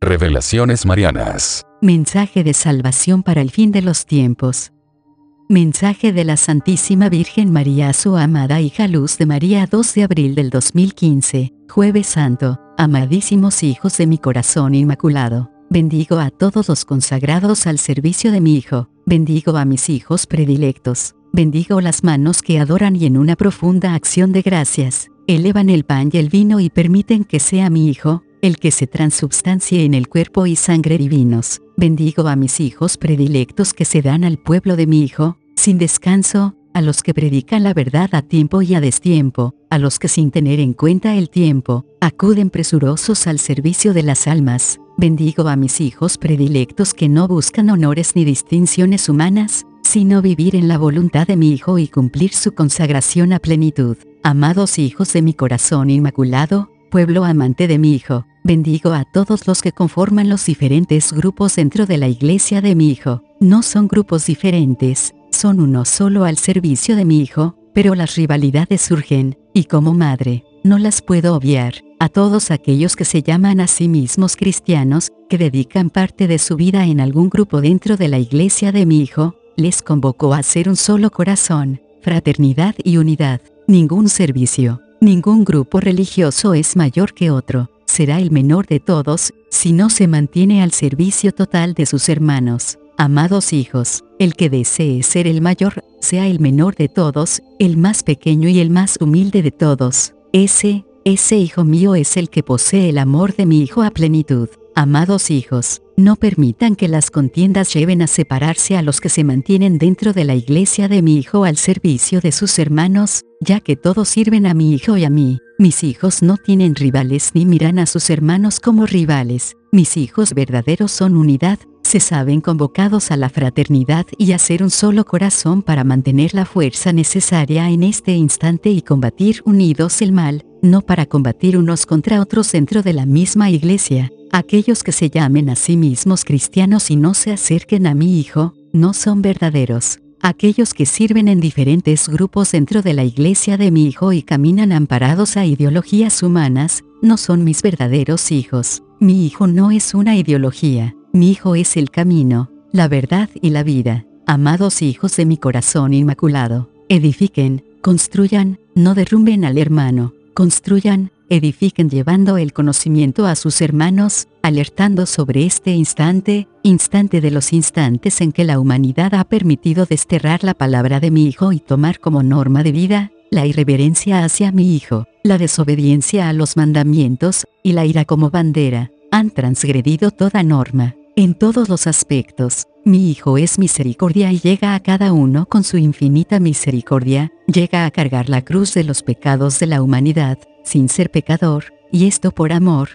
Revelaciones marianas. Mensaje de salvación para el fin de los tiempos. Mensaje de la Santísima Virgen María a su amada hija Luz de María, 2 de abril del 2015, Jueves Santo. Amadísimos hijos de mi corazón inmaculado, bendigo a todos los consagrados al servicio de mi Hijo, bendigo a mis hijos predilectos, bendigo las manos que adoran y en una profunda acción de gracias, elevan el pan y el vino y permiten que sea mi Hijo, el que se transubstancie en el cuerpo y sangre divinos. Bendigo a mis hijos predilectos que se dan al pueblo de mi Hijo, sin descanso, a los que predican la verdad a tiempo y a destiempo, a los que sin tener en cuenta el tiempo, acuden presurosos al servicio de las almas. Bendigo a mis hijos predilectos que no buscan honores ni distinciones humanas, sino vivir en la voluntad de mi Hijo y cumplir su consagración a plenitud. Amados hijos de mi corazón inmaculado, pueblo amante de mi Hijo, bendigo a todos los que conforman los diferentes grupos dentro de la iglesia de mi Hijo. No son grupos diferentes, son uno solo al servicio de mi Hijo, pero las rivalidades surgen, y como madre, no las puedo obviar. A todos aquellos que se llaman a sí mismos cristianos, que dedican parte de su vida en algún grupo dentro de la iglesia de mi Hijo, les convoco a ser un solo corazón, fraternidad y unidad. Ningún servicio, ningún grupo religioso es mayor que otro, será el menor de todos, si no se mantiene al servicio total de sus hermanos. Amados hijos, el que desee ser el mayor, sea el menor de todos, el más pequeño y el más humilde de todos. Ese hijo mío es el que posee el amor de mi Hijo a plenitud. Amados hijos, no permitan que las contiendas lleven a separarse a los que se mantienen dentro de la iglesia de mi Hijo al servicio de sus hermanos, ya que todos sirven a mi Hijo y a mí. Mis hijos no tienen rivales ni miran a sus hermanos como rivales. Mis hijos verdaderos son unidad, se saben convocados a la fraternidad y a ser un solo corazón para mantener la fuerza necesaria en este instante y combatir unidos el mal, no para combatir unos contra otros dentro de la misma iglesia. Aquellos que se llamen a sí mismos cristianos y no se acerquen a mi Hijo, no son verdaderos. Aquellos que sirven en diferentes grupos dentro de la iglesia de mi Hijo y caminan amparados a ideologías humanas, no son mis verdaderos hijos. Mi Hijo no es una ideología, mi Hijo es el camino, la verdad y la vida. Amados hijos de mi corazón inmaculado, edifiquen, construyan, no derrumben al hermano, construyan, edifiquen llevando el conocimiento a sus hermanos, alertando sobre este instante de los instantes en que la humanidad ha permitido desterrar la palabra de mi Hijo y tomar como norma de vida, la irreverencia hacia mi Hijo, la desobediencia a los mandamientos, y la ira como bandera, han transgredido toda norma. En todos los aspectos, mi Hijo es misericordia y llega a cada uno con su infinita misericordia, llega a cargar la cruz de los pecados de la humanidad, sin ser pecador, y esto por amor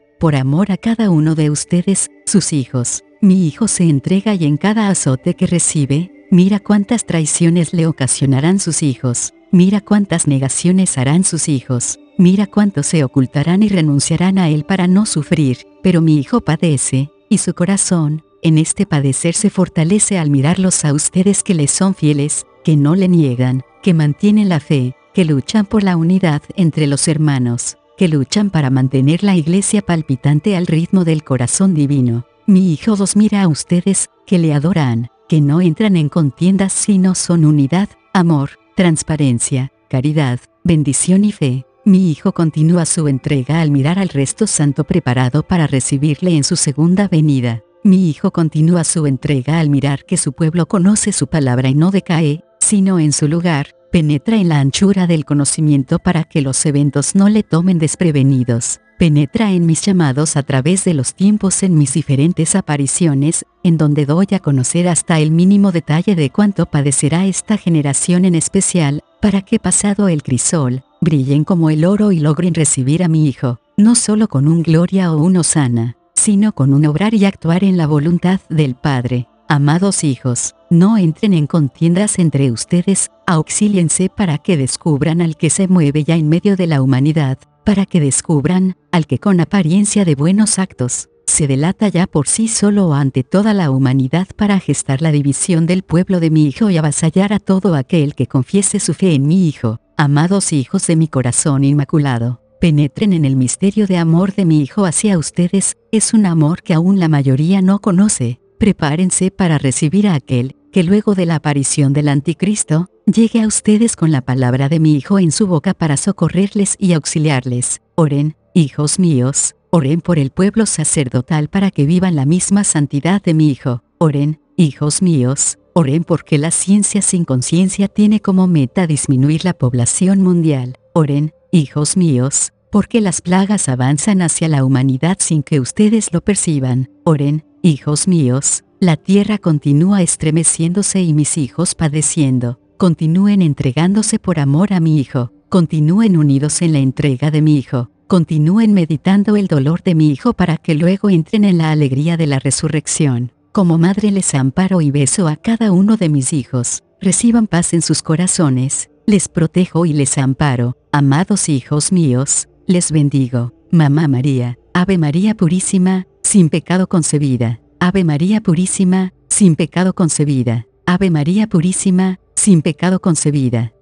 a cada uno de ustedes, sus hijos. Mi Hijo se entrega y en cada azote que recibe, mira cuántas traiciones le ocasionarán sus hijos, mira cuántas negaciones harán sus hijos, mira cuántos se ocultarán y renunciarán a él para no sufrir, pero mi Hijo padece, y su corazón, en este padecer se fortalece al mirarlos a ustedes que les son fieles, que no le niegan, que mantienen la fe, que luchan por la unidad entre los hermanos, que luchan para mantener la iglesia palpitante al ritmo del corazón divino. Mi Hijo los mira a ustedes, que le adoran, que no entran en contiendas sino son unidad, amor, transparencia, caridad, bendición y fe. Mi Hijo continúa su entrega al mirar al resto santo preparado para recibirle en su segunda venida. Mi Hijo continúa su entrega al mirar que su pueblo conoce su palabra y no decae, sino en su lugar, penetra en la anchura del conocimiento para que los eventos no le tomen desprevenidos. Penetra en mis llamados a través de los tiempos en mis diferentes apariciones, en donde doy a conocer hasta el mínimo detalle de cuánto padecerá esta generación en especial, para que pasado el crisol, brillen como el oro y logren recibir a mi Hijo, no solo con un gloria o un hosana, sino con un obrar y actuar en la voluntad del Padre. Amados hijos, no entren en contiendas entre ustedes, auxíliense para que descubran al que se mueve ya en medio de la humanidad, para que descubran al que con apariencia de buenos actos, se delata ya por sí solo ante toda la humanidad para gestar la división del pueblo de mi Hijo y avasallar a todo aquel que confiese su fe en mi Hijo. Amados hijos de mi corazón inmaculado, penetren en el misterio de amor de mi Hijo hacia ustedes, es un amor que aún la mayoría no conoce. Prepárense para recibir a aquel, que luego de la aparición del Anticristo, llegue a ustedes con la palabra de mi Hijo en su boca para socorrerles y auxiliarles. Oren, hijos míos, oren por el pueblo sacerdotal para que vivan la misma santidad de mi Hijo. Oren, hijos míos, oren porque la ciencia sin conciencia tiene como meta disminuir la población mundial. Oren, hijos míos, porque las plagas avanzan hacia la humanidad sin que ustedes lo perciban. Oren, hijos míos, la tierra continúa estremeciéndose y mis hijos padeciendo. Continúen entregándose por amor a mi Hijo. Continúen unidos en la entrega de mi Hijo. Continúen meditando el dolor de mi Hijo para que luego entren en la alegría de la resurrección. Como madre les amparo y beso a cada uno de mis hijos. Reciban paz en sus corazones. Les protejo y les amparo. Amados hijos míos, les bendigo. Mamá María, Ave María Purísima, sin pecado concebida. Ave María Purísima, sin pecado concebida. Ave María Purísima, sin pecado concebida.